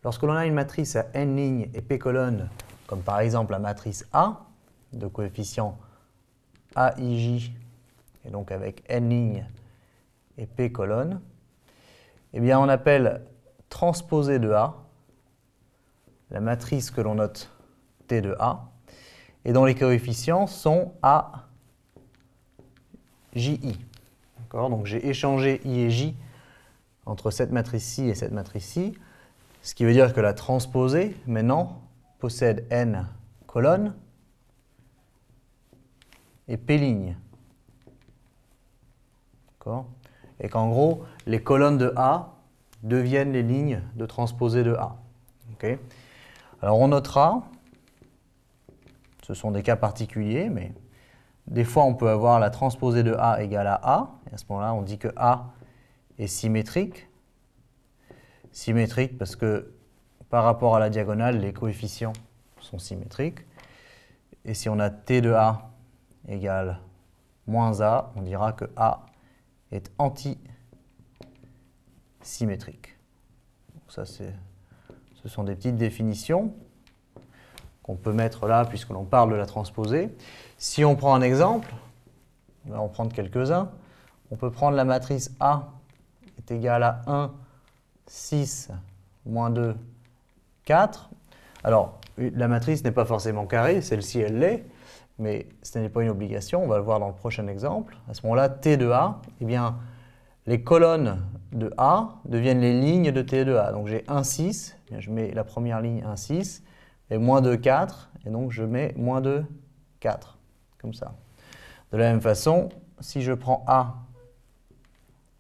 Lorsque l'on a une matrice à n lignes et p colonnes, comme par exemple la matrice A, de coefficient AIJ, et donc avec n lignes et p colonnes, eh bien on appelle transposée de A la matrice que l'on note T de A, et dont les coefficients sont A, J, I. Donc j'ai échangé I et J entre cette matrice-ci et cette matrice-ci, ce qui veut dire que la transposée, maintenant, possède n colonnes et p lignes. Et qu'en gros, les colonnes de A deviennent les lignes de transposée de A. Alors on notera, ce sont des cas particuliers, mais des fois on peut avoir la transposée de A égale à A, et à ce moment-là on dit que A est symétrique. Symétrique parce que par rapport à la diagonale, les coefficients sont symétriques. Et si on a T de A égale moins A, on dira que A est antisymétrique. Ça, ce sont des petites définitions qu'on peut mettre là puisque l'on parle de la transposée. Si on prend un exemple, on va en prendre quelques-uns. On peut prendre la matrice A est égale à 1, 6, moins 2, 4. Alors, la matrice n'est pas forcément carrée, celle-ci elle l'est, mais ce n'est pas une obligation, on va le voir dans le prochain exemple. À ce moment-là, T de A, eh bien, les colonnes de A deviennent les lignes de T de A. Donc j'ai 1, 6, je mets la première ligne 1, 6, et moins 2, 4, et donc je mets moins 2, 4, comme ça. De la même façon, si je prends A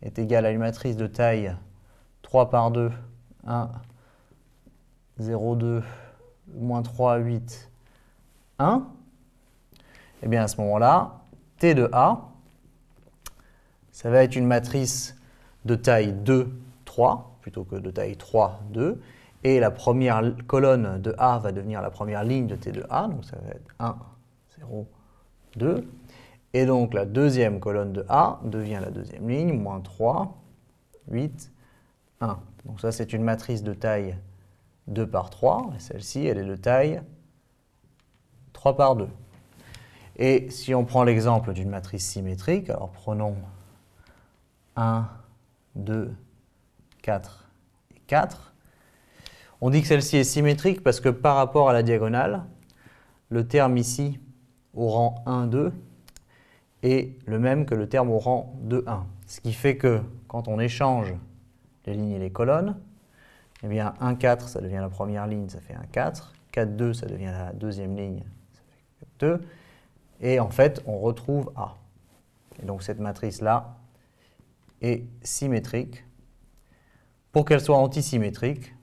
est égal à une matrice de taille 3 par 2, 1, 0, 2, moins 3, 8, 1, et bien à ce moment-là, T de A, ça va être une matrice de taille 2, 3, plutôt que de taille 3, 2, et la première colonne de A va devenir la première ligne de T de A, donc ça va être 1, 0, 2, et donc la deuxième colonne de A devient la deuxième ligne, moins 3, 8, 1. Donc ça c'est une matrice de taille 2 par 3, et celle-ci elle est de taille 3 par 2. Et si on prend l'exemple d'une matrice symétrique, alors prenons 1, 2, 4 et 4. On dit que celle-ci est symétrique parce que par rapport à la diagonale, le terme ici au rang 1, 2 est le même que le terme au rang 2, 1. Ce qui fait que quand on échange les lignes et les colonnes, eh bien 1, 4, ça devient la première ligne, ça fait 1, 4. 4, 2, ça devient la deuxième ligne, ça fait 4, 2. Et en fait, on retrouve A. Et donc cette matrice-là est symétrique. Pour qu'elle soit antisymétrique,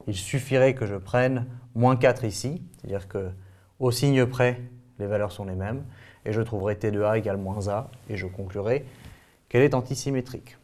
il suffirait que je prenne moins 4 ici, c'est-à-dire qu'au signe près, les valeurs sont les mêmes, et je trouverai T de A égale moins A, et je conclurai qu'elle est antisymétrique.